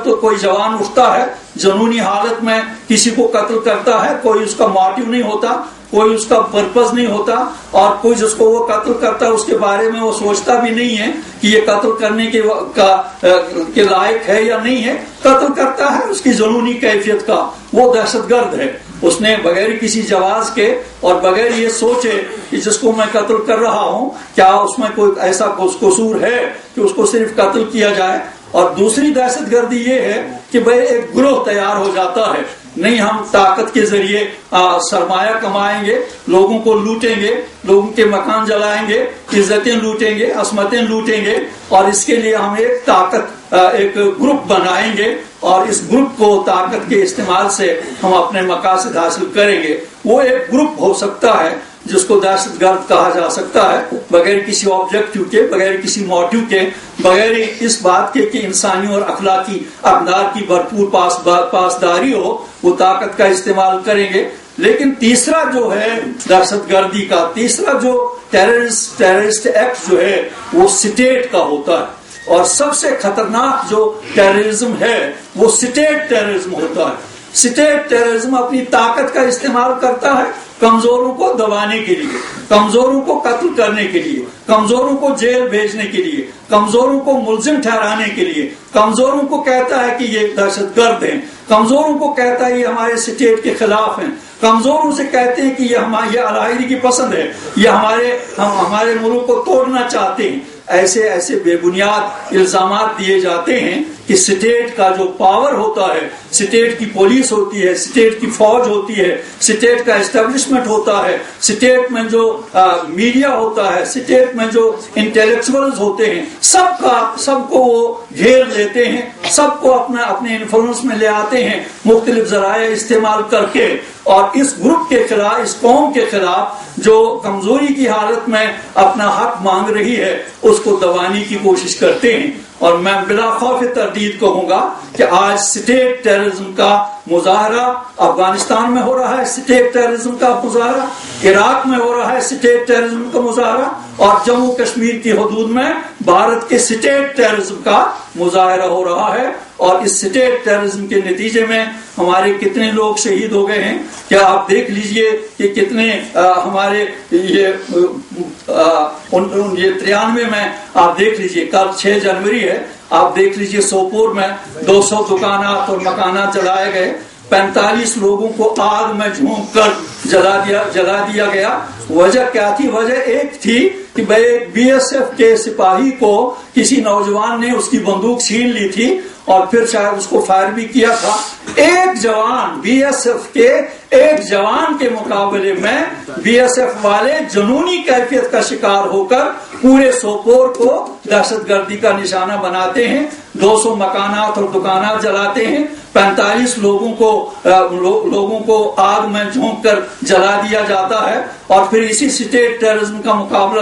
تو کوئی جوان اٹھتا ہے جنونی حالت میں کسی کو قتل کرتا ہے، کوئی اس کا موٹیو نہیں ہوتا، کوئی اس کا پرپز نہیں ہوتا، اور کوئی جس کو وہ قتل کرتا ہے اس کے بارے میں وہ سوچتا بھی نہیں ہے کہ یہ قتل کرنے کے لائق ہے یا نہیں ہے، قتل کرتا ہے اس کی جنونی کیفیت کا، وہ دہشت گرد ہے۔ اس نے بغیر کسی جواز کے اور بغیر یہ سوچے کہ جس کو میں قتل کر رہا ہوں کیا اس میں کوئی ایسا قصور ہے کہ اس کو صرف قتل کیا جائے۔ اور دوسری دہشت گردی یہ ہے کہ بھئی ایک گروہ تیار ہو جاتا ہے، نہیں ہم طاقت کے ذریعے سرمایہ کمائیں گے، لوگوں کو لوٹیں گے، لوگوں کے مکان جلائیں گے، عزتیں لوٹیں گے، عصمتیں لوٹیں گے، اور اس کے لیے ہم ایک گروپ بنائیں گے، اور اس گروپ کو طاقت کے استعمال سے ہم اپنے مقاصد حاصل کریں گے۔ وہ ایک گروپ ہو سکتا ہے جس کو دہشت گرد کہا جا سکتا ہے، بغیر کسی آبجیکٹو کے، بغیر کسی موٹیو کے، بغیر اس بات کے کہ انسانی اور اخلاقی اقدار کی بھرپور پاسداری ہو، وہ طاقت کا استعمال کریں گے۔ لیکن تیسرا جو ہے دہشت گردی کا تیسرا جو ٹیررسٹ ایکٹ جو ہے وہ سٹیٹ کا ہوتا ہے، اور سب سے خطرناک جو ٹیررزم ہے وہ سٹیٹ ٹیررزم ہوتا ہے۔ سٹیٹ ٹیررزم اپنی طاقت کا استعمال کرتا ہے کمزوروں کو دبانے کے لیے، کمزوروں کو قتل کرنے کے لیے، کمزوروں کو جیل بھیجنے کے لیے، کمزوروں کو ملزم ٹھہرانے کے لیے، کمزوروں کو کہتا ہے کہ یہ دہشت گرد ہیں، کمزوروں کو کہتا ہے یہ ہمارے سٹیٹ کے خلاف ہیں، کمزوروں سے کہتے ہیں کہ یہ علیحدگی کی پسند ہے، یہ ہمارے ملک کو توڑنا چاہتے ہیں۔ ایسے بے بنیاد الزامات دیے جاتے ہیں کہ سٹیٹ کا جو پاور ہوتا ہے، سٹیٹ کی پولیس ہوتی ہے، سٹیٹ کی فوج ہوتی ہے، سٹیٹ کا اسٹیبلشمنٹ ہوتا ہے، سٹیٹ میں جو میڈیا ہوتا ہے، سٹیٹ میں جو انٹلیکچوئلز ہوتے ہیں، سب کو وہ گھیر لیتے ہیں، سب کو اپنے انفلوئنس میں لے آتے ہیں مختلف ذرائع استعمال کر کے، اور اس گروپ کے خلاف، اس قوم کے خلاف جو کمزوری کی حالت میں اپنا حق مانگ رہی ہے اس کو دبانے کی کوشش کرتے ہیں۔ اور میں بلا خوف تردید کہوں گا کہ آج سٹیٹ ٹیررزم کا مظاہرہ افغانستان میں ہو رہا ہے، سٹیٹ ٹیررزم کا مظاہرہ عراق میں ہو رہا ہے، سٹیٹ ٹیررزم کا مظاہرہ، اور جموں کشمیر کی حدود میں بھارت کے سٹیٹ ٹیررزم کا مظاہرہ ہو رہا ہے۔ اور اس سٹیٹ ٹیررزم کے نتیجے میں ہمارے کتنے لوگ شہید ہو گئے ہیں، کیا آپ دیکھ لیجئے کہ کتنے ہمارے یہ 93 میں آپ دیکھ لیجئے، کل 6 جنوری ہے، آپ دیکھ لیجئے سوپور میں 200 دکانات اور مکانات جلائے گئے، 45 لوگوں کو آگ میں جھونک کر جلا دیا گیا۔ وجہ کیا تھی؟ وجہ ایک تھی کہ بی ایس ایف کے سپاہی کو کسی نوجوان نے اس کی بندوق چھین لی تھی اور پھر شاید اس کو فائر بھی کیا تھا۔ ایک جوان بی ایس ایف کے ایک جوان کے مقابلے میں بی ایس ایف والے جنونی کیفیت کا شکار ہو کر پورے سوپور کو دہشت گردی کا نشانہ بناتے ہیں، 200 مکانات اور دکانات جلاتے ہیں، 45 لوگوں کو آگ میں جھونک کر جلا دیا جاتا ہے، اور پھر اسی سٹیٹ ٹیررزم کا مقابلہ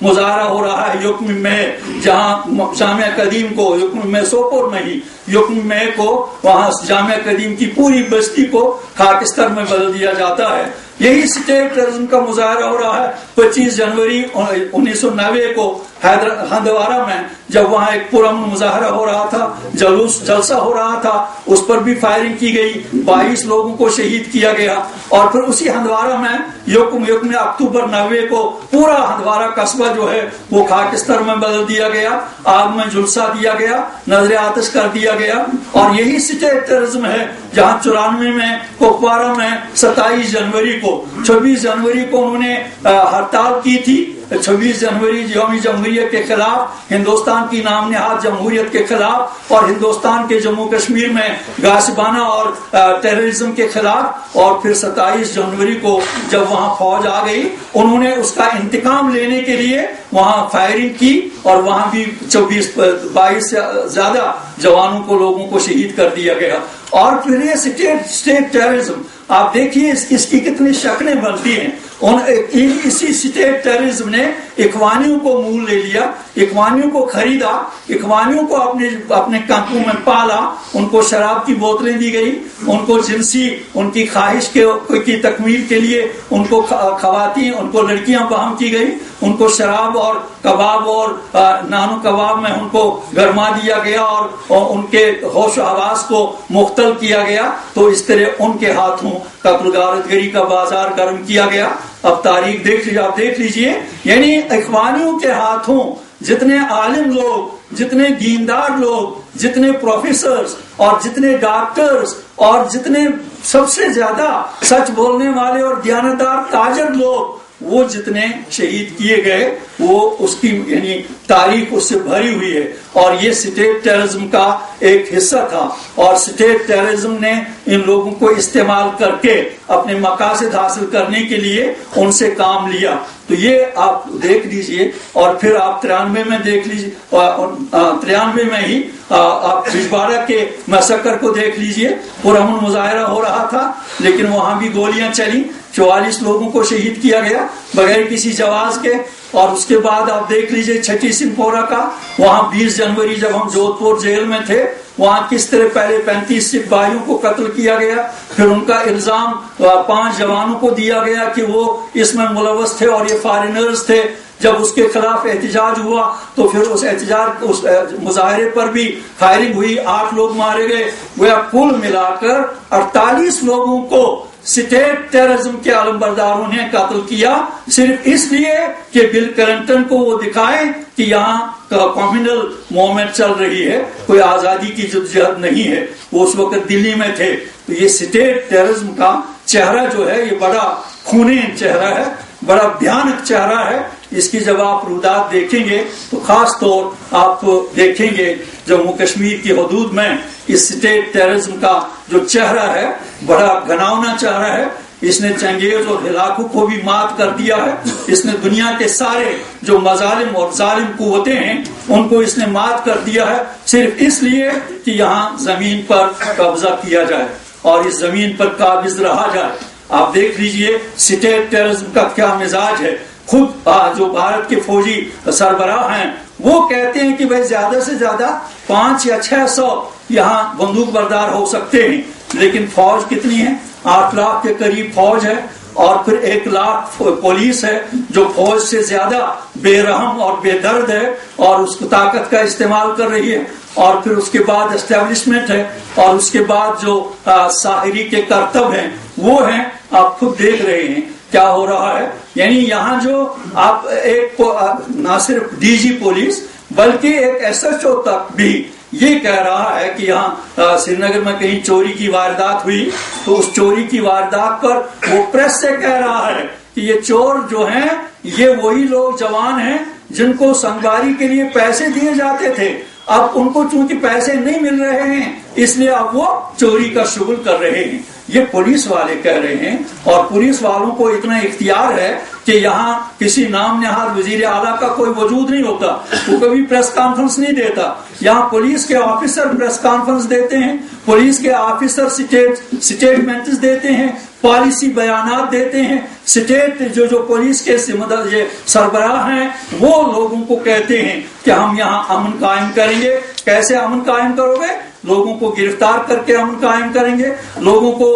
مظاہرہ ہو رہا ہے یکم میں، جہاں جامعہ قدیم کو یکم میں سوپور میں ہی یکم میں کو وہاں جامعہ قدیم کی پوری بستی کو خاکستر میں بدل دیا جاتا ہے۔ یہی سٹیٹ ٹیررزم کا مظاہرہ ہو رہا ہے 25 جنوری 1990 کو ہندوارہ میں، جب وہاں ایک پرامن مظاہرہ ہو رہا تھا، جلسہ ہو رہا تھا، اس پر بھی فائرنگ کی گئی، 22 لوگوں کو شہید کیا گیا۔ اور پھر اسی ہندوارہ میں یکم اکتوبر 90 کو پورا ہندوارہ قصبہ جو ہے وہ خاکستر میں بدل دیا گیا، آگ میں جھلسا دیا گیا، نظر آتش کر دیا گیا۔ اور یہی سٹیٹ ٹیررزم ہے جہاں 94 میں کپوارہ میں 27 جنوری کو 26 جنوری کو انہوں نے ہڑتال کی تھی، 26 جنوری یوم جمہوریت کے خلاف، ہندوستان کی نام نہاد جمہوریت کے خلاف، اور ہندوستان کے جموں کشمیر میں غاصبانہ اور ٹیررزم کے خلاف۔ اور پھر 27 جنوری کو جب وہاں فوج آ گئی، انہوں نے اس کا انتقام لینے کے لیے وہاں فائرنگ کی، اور وہاں بھی 22 سے زیادہ جوانوں کو، لوگوں کو شہید کر دیا گیا۔ اور پھر یہ سٹیٹ ٹیررزم آپ دیکھیے اس کی کتنی شکلیں بنتی ہیں. اسی اسٹیٹ ٹیررزم نے اخوانیوں کو مول لے لیا, اخوانیوں کو خریدا, اخوانیوں کو اپنے کانپوں میں پالا, ان کو شراب کی بوتلیں دی گئی, ان کو جنسی ان کی خواہش کی تکمیل کے لیے ان کو خواتین, ان کو لڑکیاں فراہم کی گئی, ان کو شراب اور کباب اور نان و کباب میں ان کو گرما دیا گیا اور ان کے ہوش و حواس کو مختل کیا گیا. تو اس طرح ان کے ہاتھوں قتل غارت گری کا بازار گرم کیا گیا. اب تاریخ دیکھ لیجئے, یعنی اخوانیوں کے ہاتھوں جتنے عالم لوگ, جتنے دیندار لوگ, جتنے پروفیسرز اور جتنے ڈاکٹرز اور جتنے سب سے زیادہ سچ بولنے والے اور دیانتدار تاجر لوگ, وہ جتنے شہید کیے گئے, وہ اس کی یعنی تاریخ اس سے بھری ہوئی ہے. اور یہ اسٹیٹ ٹیررزم کا ایک حصہ تھا, اور اسٹیٹ ٹیررزم نے ان لوگوں کو استعمال کر کے اپنے مقاصد حاصل کرنے کے لیے ان سے کام لیا. تو یہ آپ دیکھ لیجئے, اور پھر آپ 93 میں دیکھ لیجئے, 93 میں ہی آپ بجبارہ کے میسکر کو دیکھ لیجئے. پرامن مظاہرہ ہو رہا تھا لیکن وہاں بھی گولیاں چلی, 44 لوگوں کو شہید کیا گیا بغیر کسی جواز کے. اور اس کے بعد آپ دیکھ لیجئے چھٹی سنپورہ کا, وہاں 20 جنوری جب ہم جودھ پور جیل میں تھے, وہاں کس طرح پہلے 35 سپاہیوں کو قتل کیا گیا, پھر ان کا الزام 5 جوانوں کو دیا گیا کہ وہ اس میں ملوث تھے اور یہ فارینرز تھے. جب اس کے خلاف احتجاج ہوا تو پھر اس مظاہرے پر بھی فائرنگ ہوئی, 8 لوگ مارے گئے. وہ کل ملا کر 48 لوگوں کو اسٹیٹ ٹیررزم کے علمبرداروں نے قتل کیا, صرف اس لیے کہ بل کلنٹن کو وہ دکھائیں کہ یہاں کمیونل موومنٹ چل رہی ہے, کوئی آزادی کی جدوجہد نہیں ہے. وہ اس وقت دلی میں تھے. تو یہ اسٹیٹ ٹیررزم کا چہرہ جو ہے یہ بڑا خونین چہرہ ہے, بڑا بھیانک چہرہ ہے. اس کی جب آپ رودات دیکھیں گے تو خاص طور آپ دیکھیں گے جموں کشمیر کی حدود میں اس اسٹیٹ ٹیررزم کا جو چہرہ ہے بڑا گھناؤنا چہرہ ہے. اس نے چنگیز اور ہلاکو کو بھی مات کر دیا ہے. اس نے دنیا کے سارے جو مظالم اور ظالم قوتیں ہیں ان کو اس نے مات کر دیا ہے, صرف اس لیے کہ یہاں زمین پر قبضہ کیا جائے اور اس زمین پر قابض رہا جائے. آپ دیکھ لیجئے اسٹیٹ ٹیررزم کا کیا مزاج ہے. خود جو بھارت کے فوجی سربراہ ہیں وہ کہتے ہیں کہ بھائی زیادہ سے زیادہ 500 یا 600 یہاں بندوق بردار ہو سکتے ہیں, لیکن فوج کتنی ہے؟ 8 لاکھ کے قریب فوج ہے, اور پھر 1 لاکھ پولیس ہے جو فوج سے زیادہ بے رحم اور بے درد ہے اور اس کو طاقت کا استعمال کر رہی ہے. اور پھر اس کے بعد اسٹیبلشمنٹ ہے, اور اس کے بعد جو ساحری کے کرتب ہیں وہ ہیں. آپ خود دیکھ رہے ہیں کیا ہو رہا ہے. یعنی یہاں جو آپ ایک نہ صرف ڈی جی پولیس بلکہ ایک ایس ایچ او تک بھی یہ کہہ رہا ہے کہ یہاں سری نگر میں کہیں چوری کی واردات ہوئی تو اس چوری کی واردات پر وہ پریس سے کہہ رہا ہے کہ یہ چور جو ہیں یہ وہی لوگ جوان ہیں جن کو سنگباری کے لیے پیسے دیے جاتے تھے. اب ان کو چونکہ پیسے نہیں مل رہے ہیں اس لیے اب وہ چوری کا شغل کر رہے ہیں. یہ پولیس والے کہہ رہے ہیں, اور پولیس والوں کو اتنا اختیار ہے کہ یہاں کسی نام نہاد وزیر اعلیٰ کا کوئی وجود نہیں ہوتا, وہ کبھی پریس کانفرنس نہیں دیتا. یہاں پولیس کے آفیسر پریس کانفرنس دیتے ہیں, پولیس کے آفیسر سٹیٹمنٹس دیتے ہیں, پالیسی بیانات دیتے ہیں. اسٹیٹ جو پولیس کے سربراہ ہیں وہ لوگوں کو کہتے ہیں کہ ہم یہاں امن قائم کریں گے. کیسے امن قائم کرو گے؟ لوگوں کو گرفتار کر کے امن قائم کریں گے, لوگوں کو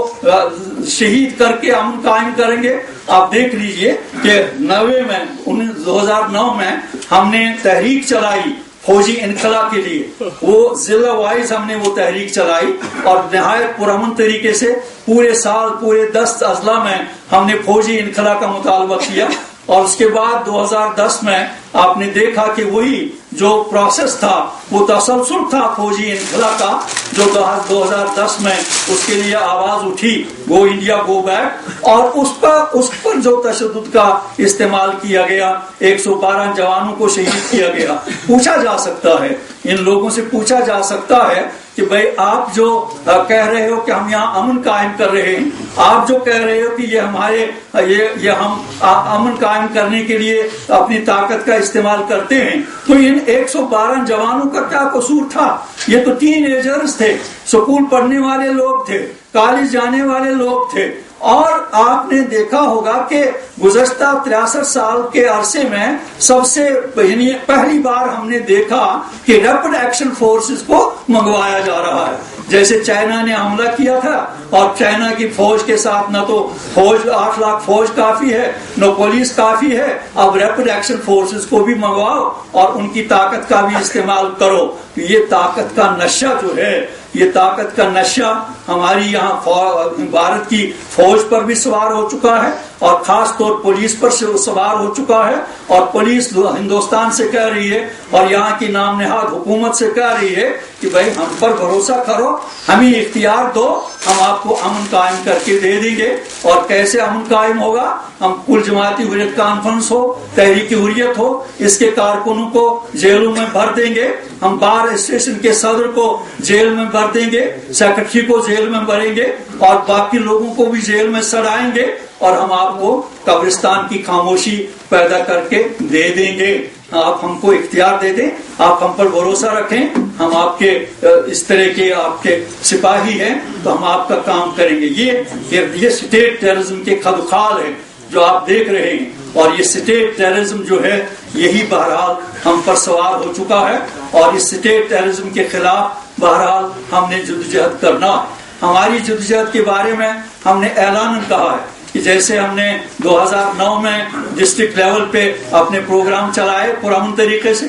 شہید کر کے امن قائم کریں گے. آپ دیکھ لیجئے کہ 2009 میں ہم نے تحریک چلائی فوجی انخلا کے لیے, وہ ضلع وائز ہم نے وہ تحریک چلائی اور نہایت پرامن طریقے سے پورے سال پورے 10 اضلاع میں ہم نے فوجی انخلا کا مطالبہ کیا. اور اس کے بعد 2010 میں آپ نے دیکھا کہ وہی جو پروسیس تھا وہ تسلسل تھا فوجی انخلا کا, جو 2010 میں اس کے لیے آواز اٹھی گو انڈیا گو بیک, اور اس پر جو تشدد کا استعمال کیا گیا, 112 جوانوں کو شہید کیا گیا. پوچھا جا سکتا ہے, ان لوگوں سے پوچھا جا سکتا ہے کہ بھائی آپ جو کہہ رہے ہو کہ ہم یہاں امن قائم کر رہے ہیں، آپ جو کہہ رہے ہو کہ یہ ہمارے یہ ہم امن قائم کرنے کے لیے اپنی طاقت کا استعمال کرتے ہیں، تو ان 112 جوانوں کا کیا قصور تھا؟ یہ تو ٹین ایجرز تھے، اسکول پڑھنے والے لوگ تھے، کالج جانے والے لوگ تھے، اور آپ نے دیکھا ہوگا کہ گزشتہ 63 سال کے عرصے میں سب سے پہلی بار ہم نے دیکھا کہ ریپڈ ایکشن فورسز کو منگوایا جا رہا ہے۔ جیسے چائنا نے حملہ کیا تھا اور چائنا کی فوج کے ساتھ نہ تو فوج 8 لاکھ فوج کافی ہے نہ پولیس کافی ہے، اب ریپڈ ایکشن فورسز کو بھی منگواؤ اور ان کی طاقت کا بھی استعمال کرو۔ یہ طاقت کا نشہ جو ہے، یہ طاقت کا نشہ ہماری یہاں بھارت کی فوج پر بھی سوار ہو چکا ہے اور خاص طور پولیس پر سوار ہو چکا ہے، اور پولیس ہندوستان سے کہہ رہی ہے اور یہاں کی نام نہاد حکومت سے کہہ رہی ہے کہ بھائی ہم پر بھروسہ کرو، ہمیں اختیار دو، ہم آپ کو امن قائم کر کے دے دیں گے۔ اور کیسے امن قائم ہوگا؟ ہم کل جماعتی حریت کانفرنس ہو، تحریک حریت ہو، اس کے کارکنوں کو جیلوں میں بھر دیں گے، ہم بار اسٹیشن کے صدر کو جیل میں بھر دیں گے، سیکرٹری کو جیل میں بھریں گے اور باقی لوگوں کو بھی جیل میں سڑائیں گے، اور ہم آپ کو قبرستان کی خاموشی پیدا کر کے دے دیں گے۔ آپ ہم کو اختیار دے دیں، آپ ہم پر بھروسہ رکھیں، ہم آپ کے اس طرح کے آپ کے سپاہی ہیں تو ہم آپ کا کام کریں گے۔ یہ اسٹیٹ ٹیررزم کے خدخال ہے جو آپ دیکھ رہے ہیں، اور یہ اسٹیٹ ٹیررزم جو ہے یہی بہرحال ہم پر سوار ہو چکا ہے، اور اس اسٹیٹ ٹیررزم کے خلاف بہرحال ہم نے جدوجہد کرنا ہے۔ ہماری جدوجہد کے بارے میں ہم نے اعلان کہا ہے کہ جیسے ہم نے 2009 میں ڈسٹرکٹ لیول پہ اپنے پروگرام چلائے پرامن طریقے سے،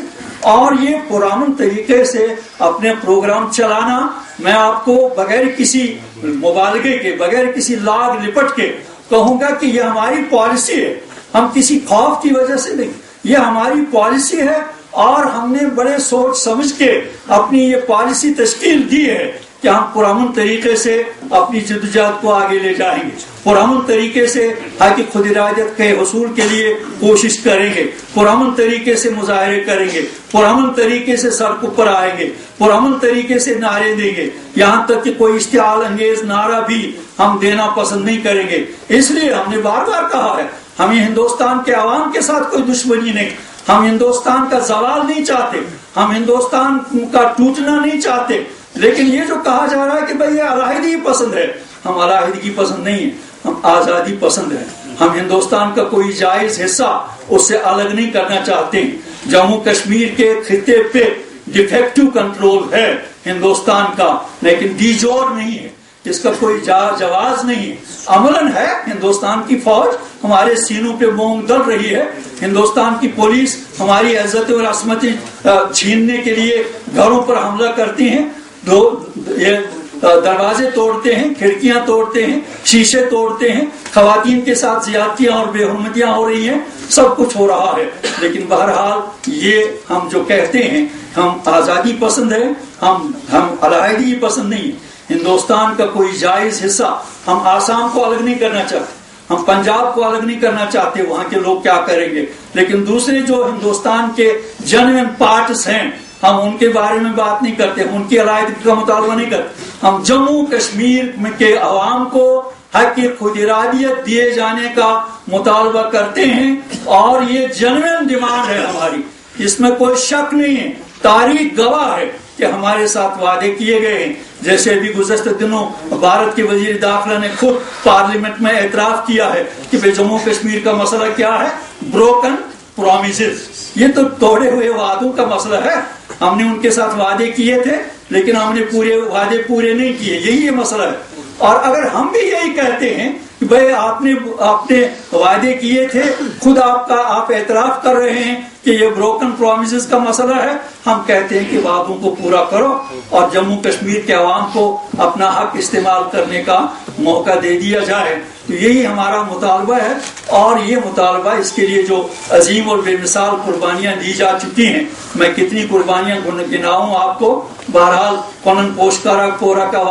اور یہ پرامن طریقے سے اپنے پروگرام چلانا، میں آپ کو بغیر کسی مبالغے کے، بغیر کسی لاگ لپٹ کے کہوں گا کہ یہ ہماری پالیسی ہے، ہم کسی خوف کی وجہ سے نہیں، یہ ہماری پالیسی ہے، اور ہم نے بڑے سوچ سمجھ کے اپنی یہ پالیسی تشکیل دی ہے کہ ہم پرامن طریقے سے اپنی جدوجہد کو آگے لے جائیں گے، پرامن طریقے سے حق خود ارادیت کے حصول کے لیے کوشش کریں گے، پرامن طریقے سے مظاہرے کریں گے، پرامن طریقے سے سڑکوں پر آئیں گے، پرامن طریقے سے نعرے دیں گے، یہاں تک کہ کوئی اشتعال انگیز نعرہ بھی ہم دینا پسند نہیں کریں گے۔ اس لیے ہم نے بار بار کہا ہے، ہمیں ہندوستان کے عوام کے ساتھ کوئی دشمنی نہیں، ہم ہندوستان کا زوال نہیں چاہتے، ہم ہندوستان کا ٹوٹنا نہیں چاہتے، لیکن یہ جو کہا جا رہا ہے کہ بھئی یہ علیحدگی پسند ہے، ہم علیحدگی پسند نہیں ہے، ہم آزادی پسند ہے۔ ہم ہندوستان کا کوئی جائز حصہ اس سے الگ نہیں کرنا چاہتے ہیں۔ جموں کشمیر کے خطے پہ ڈیفیکٹو کنٹرول ہے ہندوستان کا، لیکن ڈی جور نہیں ہے، اس کا کوئی جواز نہیں ہے۔ عملاً ہے، ہندوستان کی فوج ہمارے سینوں پہ بوم ڈل رہی ہے، ہندوستان کی پولیس ہماری عزت اور عصمت چھیننے کے لیے گھروں پر حملہ کرتی ہیں، دروازے توڑتے ہیں، کھڑکیاں توڑتے ہیں، شیشے توڑتے ہیں، خواتین کے ساتھ زیادتیاں اور بے حرمتیاں ہو رہی ہیں، سب کچھ ہو رہا ہے، لیکن بہرحال یہ ہم جو کہتے ہیں ہم آزادی پسند ہے، ہم علیحدگی پسند نہیں ہے۔ ہندوستان کا کوئی جائز حصہ، ہم آسام کو الگ نہیں کرنا چاہتے، ہم پنجاب کو الگ نہیں کرنا چاہتے، وہاں کے لوگ کیا کریں گے، لیکن دوسرے جو ہندوستان کے جنوین پارٹس ہیں ہم ان کے بارے میں بات نہیں کرتے، ان کی علیحدگی کا مطالبہ نہیں کرتے۔ ہم جموں کشمیر کے عوام کو حق خود ارادیت دیے جانے کا مطالبہ کرتے ہیں، اور یہ جنوین ڈیمانڈ ہے ہماری، اس میں کوئی شک نہیں ہے۔ تاریخ گواہ ہے کہ ہمارے ساتھ وعدے کیے گئے ہیں، جیسے ابھی گزشتہ دنوں بھارت کے وزیر داخلہ نے خود پارلیمنٹ میں اعتراف کیا ہے کہ بھائی جموں کشمیر کا مسئلہ کیا ہے، بروکن پرومیسز، یہ تو توڑے ہوئے وعدوں کا مسئلہ ہے۔ ہم نے ان کے ساتھ وعدے کیے تھے لیکن ہم نے وعدے پورے نہیں کیے، یہی یہ مسئلہ ہے۔ اور اگر ہم بھی یہی کہتے ہیں کہ بھائی آپ نے وعدے کیے تھے، خود آپ اعتراف کر رہے ہیں کہ یہ بروکن پرومیسز کا مسئلہ ہے، ہم کہتے ہیں کہ وعدوں کو پورا کرو اور جموں کشمیر کے عوام کو اپنا حق استعمال کرنے کا موقع دے دیا جائے۔ تو یہی ہمارا مطالبہ ہے، اور یہ مطالبہ اس کے لیے جو عظیم اور بے مثال قربانیاں دی جا چکی ہیں، میں کتنی قربانیاں گناؤں آپ کو، بہرحال کنن پوشکارا کورا کا